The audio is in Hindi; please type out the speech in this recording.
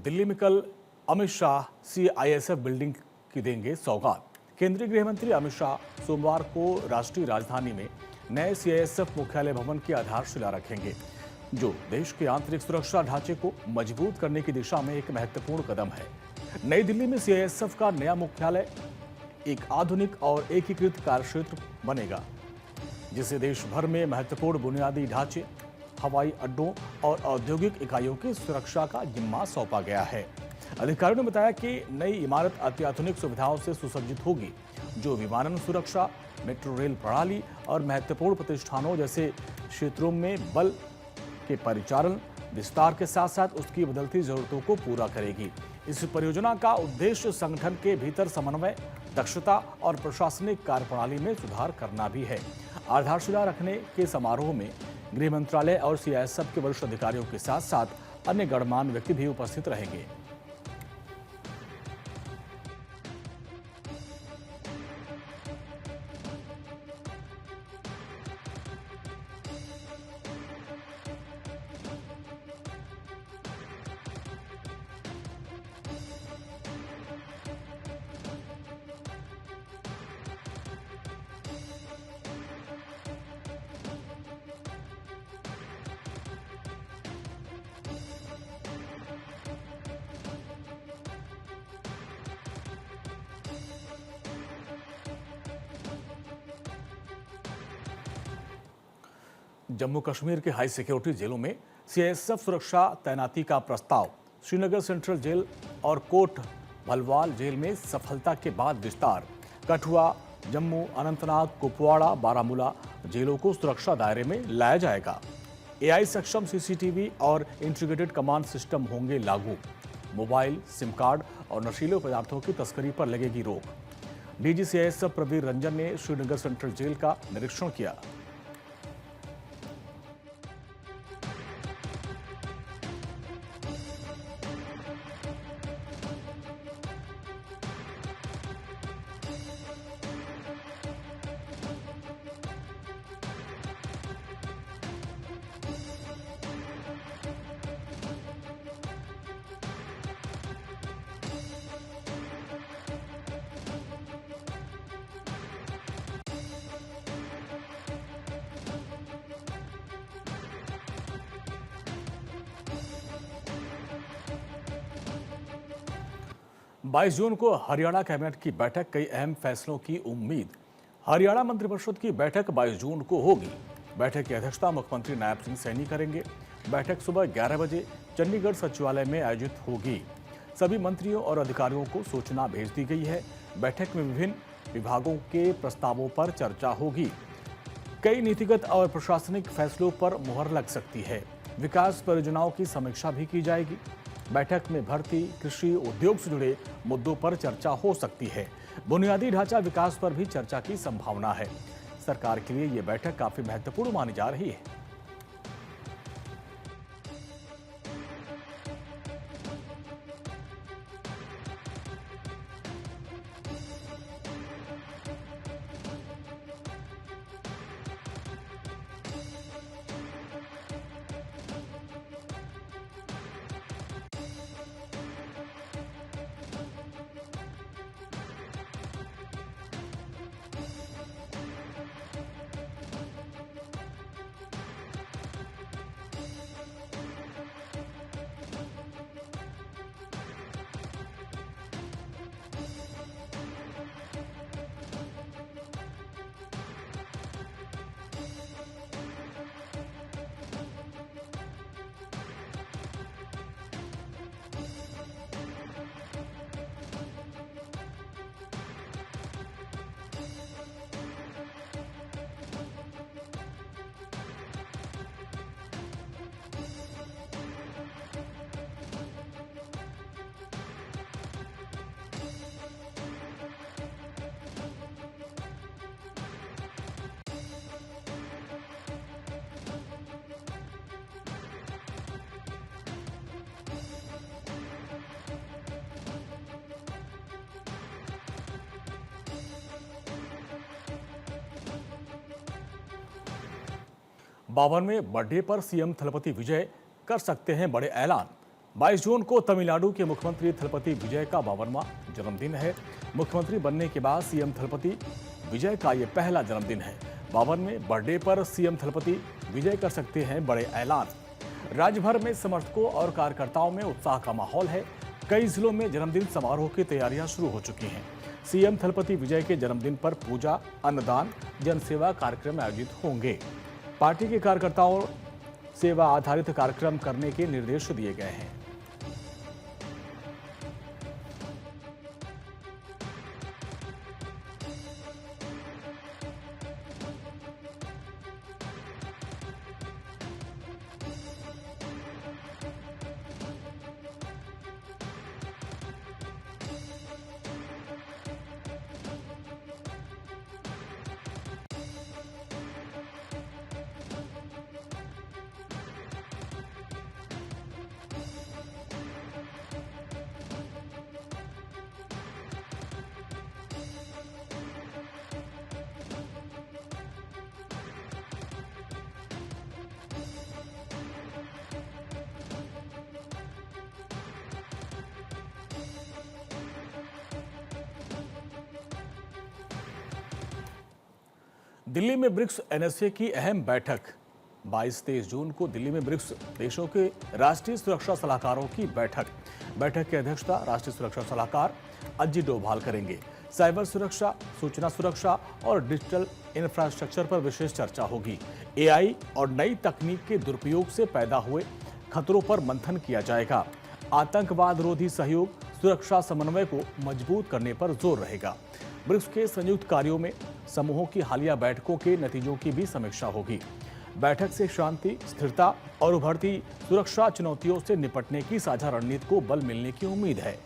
दिल्ली में कल अमित शाह सीआईएसएफ बिल्डिंग की देंगे सौगात। केंद्रीय गृह मंत्री अमित शाह सोमवार को राष्ट्रीय राजधानी में नए सीआईएसएफ मुख्यालय भवन की आधारशिला रखेंगे, जो देश के आंतरिक सुरक्षा ढांचे को मजबूत करने की दिशा में एक महत्वपूर्ण कदम है। नई दिल्ली में सीआईएसएफ का नया मुख्यालय एक आधुनिक और एकीकृत कार्यक्षेत्र बनेगा, जिसे देश भर में महत्वपूर्ण बुनियादी ढांचे, हवाई अड्डों और औद्योगिक इकाइयों की सुरक्षा का जिम्मा सौंपा गया है। अधिकारियों ने बताया कि नई इमारत अत्याधुनिक सुविधाओं से सुसज्जित होगी, जो विमानन सुरक्षा, मेट्रो रेल प्रणाली और महत्वपूर्ण प्रतिष्ठानों जैसे क्षेत्रों में बल के परिचालन विस्तार के साथ साथ उसकी बदलती जरूरतों को पूरा करेगी। इस परियोजना का उद्देश्य संगठन के भीतर समन्वय, दक्षता और प्रशासनिक कार्यप्रणाली में सुधार करना भी है। आधारशिला रखने के समारोह में गृह मंत्रालय और सीआईएसएफ के वरिष्ठ अधिकारियों के साथ साथ अन्य गणमान्य व्यक्ति भी उपस्थित रहेंगे। जम्मू कश्मीर के हाई सिक्योरिटी जेलों में सीआईएसएफ सुरक्षा तैनाती का प्रस्ताव श्रीनगर सेंट्रल जेल और कोट भलवाल जेल में सफलता के बाद विस्तार। कठुआ, जम्मू, अनंतनाग, कुपवाड़ा, बारामूला जेलों को सुरक्षा दायरे में लाया जाएगा। एआई सक्षम सीसीटीवी और इंटीग्रेटेड कमांड सिस्टम होंगे लागू। मोबाइल, सिम कार्ड और नशीले पदार्थों की तस्करी पर लगेगी रोक। डीजी सीआईएसएफ प्रवीर रंजन ने श्रीनगर सेंट्रल जेल का निरीक्षण किया। बाईस जून को हरियाणा कैबिनेट की बैठक, कई अहम फैसलों की उम्मीद। हरियाणा मंत्रिपरिषद की बैठक 22 जून को होगी। बैठक की अध्यक्षता मुख्यमंत्री नायब सिंह सैनी करेंगे। बैठक सुबह 11 बजे चंडीगढ़ सचिवालय में आयोजित होगी। सभी मंत्रियों और अधिकारियों को सूचना भेज दी गई है। बैठक में विभिन्न विभागों के प्रस्तावों पर चर्चा होगी। कई नीतिगत और प्रशासनिक फैसलों पर मुहर लग सकती है। विकास परियोजनाओं की समीक्षा भी की जाएगी। बैठक में भर्ती, कृषि, उद्योग से जुड़े मुद्दों पर चर्चा हो सकती है। बुनियादी ढांचा विकास पर भी चर्चा की संभावना है। सरकार के लिए यह बैठक काफी महत्वपूर्ण मानी जा रही है। बावनवें बर्थडे पर सीएम थलपति विजय कर सकते हैं बड़े ऐलान। 22 जून को तमिलनाडु के मुख्यमंत्री थलपति विजय का 52वां जन्मदिन है। मुख्यमंत्री बनने के बाद सीएम थलपति विजय का ये पहला जन्मदिन है। 52वें बर्थडे पर सीएम थलपति विजय कर सकते हैं बड़े ऐलान। राज्य भर में समर्थकों और कार्यकर्ताओं में उत्साह का माहौल है। कई जिलों में जन्मदिन समारोह की तैयारियां शुरू हो चुकी हैं। सीएम थलपति विजय के जन्मदिन पर पूजा, अन्नदान, जनसेवा कार्यक्रम आयोजित होंगे। पार्टी के कार्यकर्ताओं सेवा आधारित कार्यक्रम करने के निर्देश दिए गए हैं। दिल्ली में ब्रिक्स एनएसए की अहम बैठक। 22-23 जून को दिल्ली में ब्रिक्स देशों के राष्ट्रीय सुरक्षा सलाहकारों की बैठक की अध्यक्षता राष्ट्रीय सुरक्षा सलाहकार अजित डोभाल करेंगे। साइबर सुरक्षा, सूचना सुरक्षा और डिजिटल इंफ्रास्ट्रक्चर पर विशेष चर्चा होगी। एआई और नई तकनीक के दुरुपयोग से पैदा हुए खतरों पर मंथन किया जाएगा। आतंकवाद रोधी सहयोग, सुरक्षा समन्वय को मजबूत करने पर जोर रहेगा। ब्रिक्स के संयुक्त कार्यों में समूहों की हालिया बैठकों के नतीजों की भी समीक्षा होगी। बैठक से शांति, स्थिरता और उभरती सुरक्षा चुनौतियों से निपटने की साझा रणनीति को बल मिलने की उम्मीद है।